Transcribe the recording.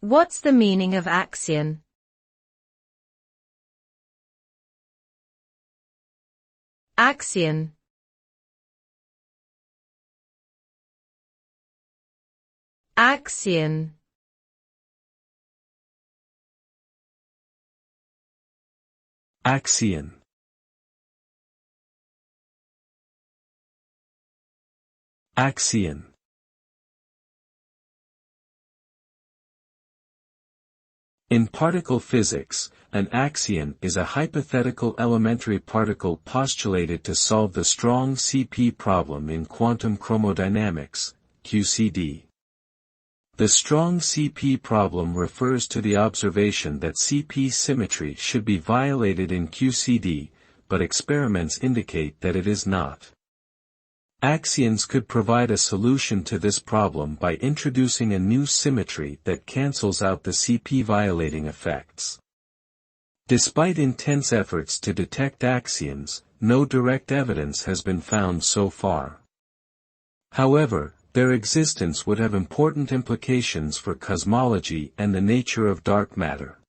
What's the meaning of axion? Axion. Axion. Axion. Axion. In particle physics, an axion is a hypothetical elementary particle postulated to solve the strong CP problem in quantum chromodynamics, QCD. The strong CP problem refers to the observation that CP symmetry should be violated in QCD, but experiments indicate that it is not. Axions could provide a solution to this problem by introducing a new symmetry that cancels out the CP violating effects. Despite intense efforts to detect axions, no direct evidence has been found so far. However, their existence would have important implications for cosmology and the nature of dark matter.